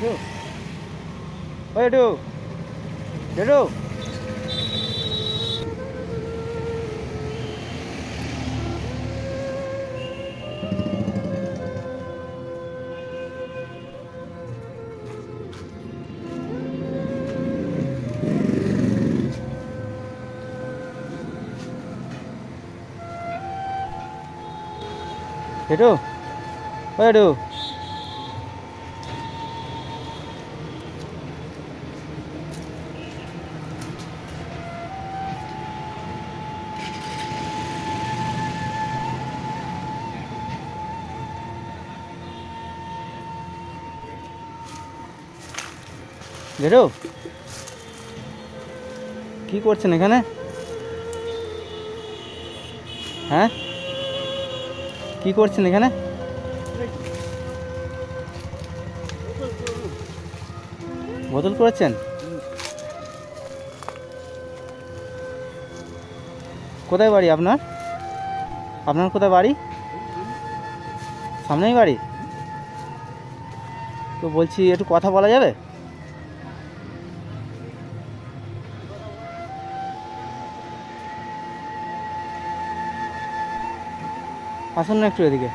ওই একটু একটু একটু ওই একটু গেরু কি করছেন এখানে? হ্যাঁ, কি করছেন এখানে? বদল করেছেন? কোথায় বাড়ি আপনার? আপনার কোথায় বাড়ি? সামনেই বাড়ি? তো বলছি একটু কথা বলা যাবে? আসুন না একটু এদিকে।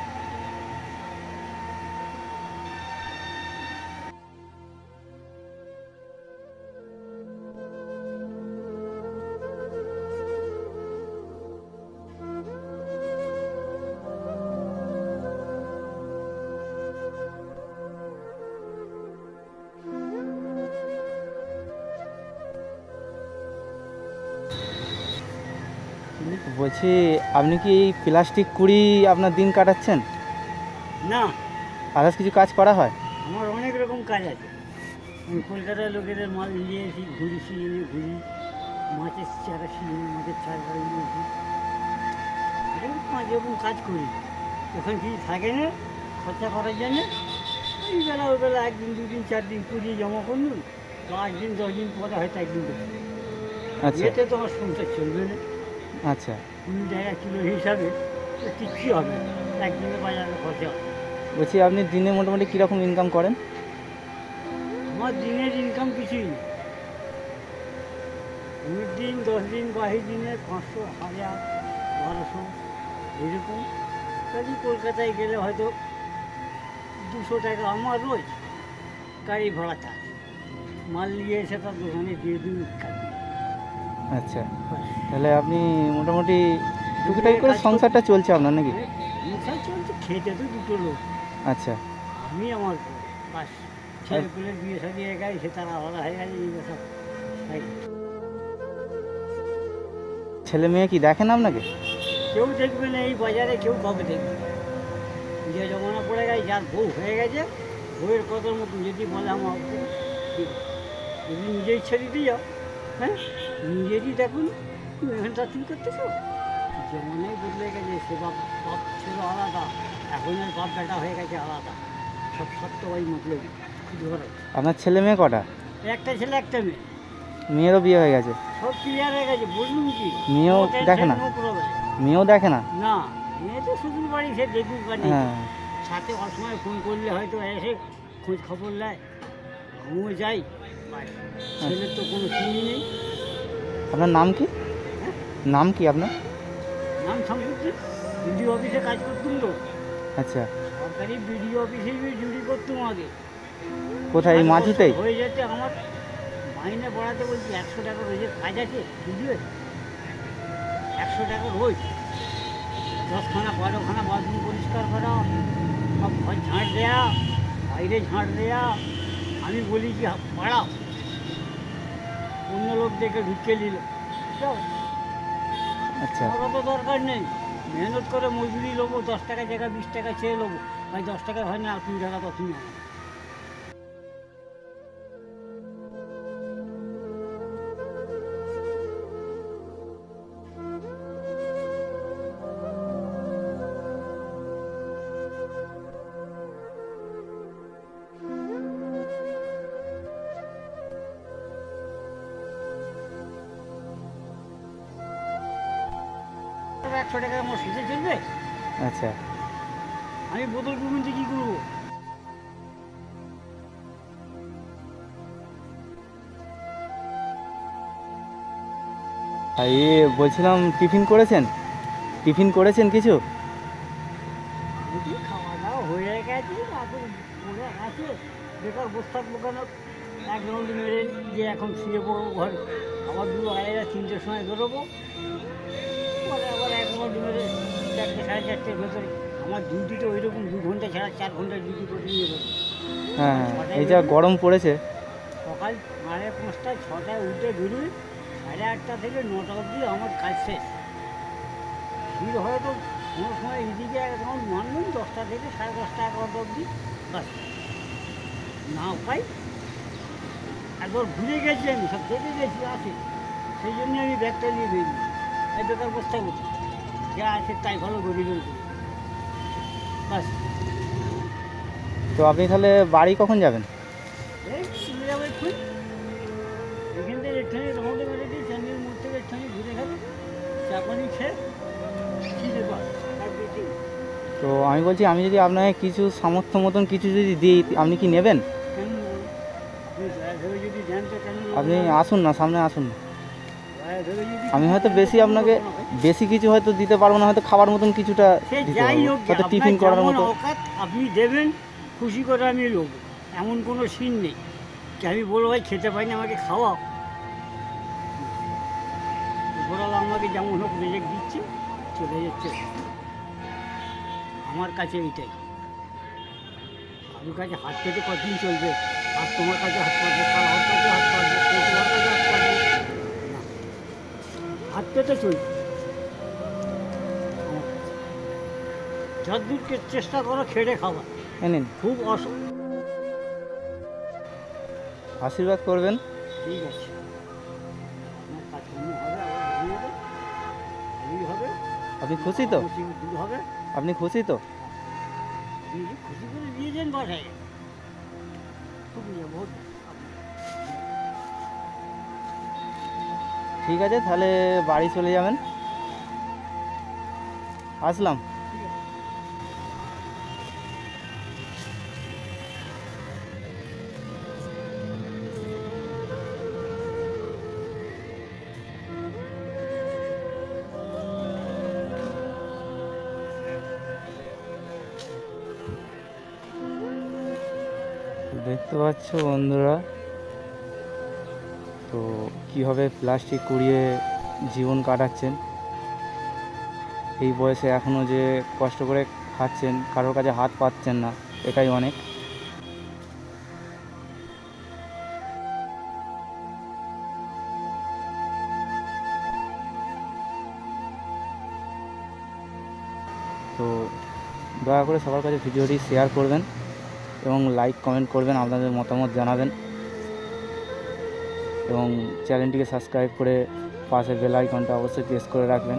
বলছি আপনি কি এই প্লাস্টিক কুড়ি আপনার দিন কাটাচ্ছেন? না, আদার্স কিছু কাজ করা হয়? আমার অনেক রকম কাজ আছে। আমি কলকাতার লোকেদের মাল নিয়ে এসি, ঘুরি সিজনে ঘুরি, মাছের চারা সিজনে মাছের চারা নিয়েছি, এরকম 5 রকম কাজ করি। যখন কিছু থাকে না খরচা করার জন্য এই বেলা ওই বেলা 1 দিন 2 দিন 4 দিন পুঁজি জমা করুন, 5 দিন 10 দিন পরে হয়তো 1 দিন করুন। আচ্ছা এতে তো আমার সংসার চলবে না। আচ্ছা। 20 টাকা কিলো হিসাবে তো কিচ্ছু হবে না, একদিনে বাজারে খরচা হবে। বলছি আপনি দিনে মোটামুটি কীরকম ইনকাম করেন? আমার দিনের ইনকাম কিছুই নেই। অনেক দিন 10 দিন 22 দিনে 500 1000 1200 এরকম। কাজে কলকাতায় গেলে হয়তো 200 টাকা আমার রোজ গাড়ি ভাড়া চার্জ, মাল নিয়ে এসে তার দোকানে দিয়ে দিন কাজ। আচ্ছা, তাহলে আপনি মোটামুটি টুকিটাকি করে সংসারটা চলছে আপনার নাকি? সংসার চলছে, খেতে তো দুটো লোক, আচ্ছা। আমি আমার বাস। ছেলেপুলের বিয়ে শাদী হয়ে গেছে, সে তারা আলাদা হয়ে গেছে, এই সব তাই। ছেলে মেয়ে কি দেখেন আপনাকে? কেউ দেখবে না এই বাজারে, কেউ কাউকে দেখবে না। যে জমানা পড়ে গেছে, যার বউ হয়ে গেছে, বউয়ের কথার মতো যদি বলে আমার যদি নিজে ইচ্ছা দিতে যাও, হ্যাঁ নিজেরই দেখুন এখানটা তুমি করতেছো। জমানাই বদলে গেছে, সে বাপ বাপ ছিল আলাদা, এখন আর বাপ বেটা হয়ে গেছে আলাদা, সব সত্যবাই মতলব ধরো। আপনার ছেলে মেয়ে কটা? একটা ছেলে একটা মেয়ে, মেয়েরও বিয়ে হয়ে গেছে? সব ক্লিয়ার হয়ে গেছে, বললুম কি। মেয়েও দেখে না? মেয়েও দেখে না? না, মেয়ে তো শুধু বাড়ি, সে দেখুক বা নেই, হ্যাঁ। সাথে অসময় ফোন করলে হয়তো এসে খোঁজ খবর নেয়, আমিও যাই। ছেলের তো কোনো চিনি নেই। আপনার নাম কি? হ্যাঁ, নাম কি আপনার? নাম সম্পত্তি বিডিও অফিসে কাজ করতুম তো। আচ্ছা, সরকারি বিডিও অফিসে ডিউটি করতুম আগে। কোথায় এই মাঝুতেই? হয়ে যেতে আমার মাইনে বাড়াতে বলছি 100 টাকা রোজের কাজ আছে, বুঝলে? 100 টাকা রোজ, 10খানা 12খানা বাথরুম পরিষ্কার করা, সব ঘর ঝাঁট দেয়া, বাইরে ঝাঁট দেয়া। আমি বলি কি পাড়া, অন্য লোক দেখে ঢুকে নিল। আচ্ছা। আমার তো দরকার নেই, মেহনত করে মজুরি নেবো, 10 টাকা জায়গা 20 টাকা চেয়ে নেবো, ভাই 10 টাকা হয় না, 2 টাকা তো তুমি আমার। তবে 100 টাকা আমার সেজে চলবে? আচ্ছা। আমি বোতল কিনতে কী করবো? আর বলছিলাম টিফিন করেছেন কিছু? যদি খাওয়া দাওয়া হয়ে গেছে এখন পড়ে আছে বেকার বসে থাকবো কেন? এক রাউন্ড মেরে যে এখন শুয়ে পড়বো ঘরে, আবার 2 আড়াইটা 3টের সময় বেরোবো, পরে আবার এক রাউন্ড মেরে 4টে 4:30-র ভেতরে। আমার ডিউটিটা ওই রকম 2 ঘন্টা ছাড়া 4 ঘন্টা ডিউটি করে নিয়ে যাবো। হ্যাঁ, এই যা গরম পড়েছে। সকাল 5:30 6টায় উঠে বেরোই, 8:30 থেকে 9টা অবধি আমার কাজ শেষ। ভিড় হয়তো কোনো সময় এদিকে এক রাউন্ড মারবেন 10টা থেকে 10:30 11টা অবধি, বাস না পাই। একবার ঘুরে গেছি, আমি সব দেখে গেছি আছে, সেই জন্য আমি ব্যাগটা নিয়ে বেরিয়ে এই বেকার বসতে বসে যা আছে তাই ভালো করে বাস। তো আপনি তাহলে বাড়ি কখন যাবেন? এই চলে যাবো এক্ষুনি, এখান থেকে একটুখানি রোডে বেড়ে দিই, চাঁদির মোড় থেকে একটুখানি ঘুরে খাবে, চা পানি খেয়ে খিদে পায় আর বেশি। তো আমি বলছি, আমি যদি আপনাকে কিছু সামর্থ্য মতন কিছু যদি দিই, আপনি কি নেবেন? কেন নেবো না? আপনি দয়া ধরে যদি দেন তো কেন নেবো আপনি না? আসুন না, সামনে আসুন না। দয়া ধরে যদি আমি হয়তো দেন তো বেশি কেন আপনাকে নেবো না ভাই? বেশি কিছু হয়তো দিতে পারবো না, হয়তো খাবার মতন কিছুটা সে দিতে যাই পারবো, হোক, হয়তো আপনার টিফিন করার যেমন মতো। অকাত আপনি দেবেন, খুশি করে আমি লোক, এমন কোনো সিন নেই যে আমি বলবো ভাই খেতে পাইনি আমাকে খাওয়াও। উপরওয়ালা আমাকে যেমন হোক রেজেক্ট দিচ্ছে, চলে যাচ্ছে। আমার কাছে এইটাই, আমার কাছে হাত পেতে কতদিন চলবে? আজ তোমার কাছে হাত পাতবে, কাল হাত কাছে হাত পাতবে, কেউ তোমার কাছে হাত পাতবে না, হাত পেতে চলবে। আমার কাছে যতদূরকে চেষ্টা করো খেটে খাওয়া, নিন, খুব আশীর্বাদ করবেন। ঠিক আছে, আপনার কাজকর্ম হবে, আবার বেরিয়ে যাবে, ভালোই হবে। আপনি খুশি তো? মুসিবত দূর হবে। আপনি খুশি তো? আপনি যদি খুশি করে দিয়ে যান বাসায়, খুব বহুত। ঠিক আছে, তাহলে বাড়ি চলে যাবেন। আসলাম। ঠিক আছে। দেখতে পাচ্ছ বন্ধুরা, তো কীভাবে প্লাস্টিক কুড়িয়ে জীবন কাটাচ্ছেন। এই বয়সে এখনও যে কষ্ট করে খাচ্ছেন, কারোর কাছে হাত পাচ্ছেন না, এটাই অনেক। তো দয়া করে সবার কাছে ভিডিওটি শেয়ার করবেন এবং লাইক কমেন্ট করবেন, আপনাদের মতামত জানাবেন এবং চ্যানেলটিকে সাবস্ক্রাইব করে পাশের বেল আইকনটা অবশ্যই প্রেস করে রাখবেন।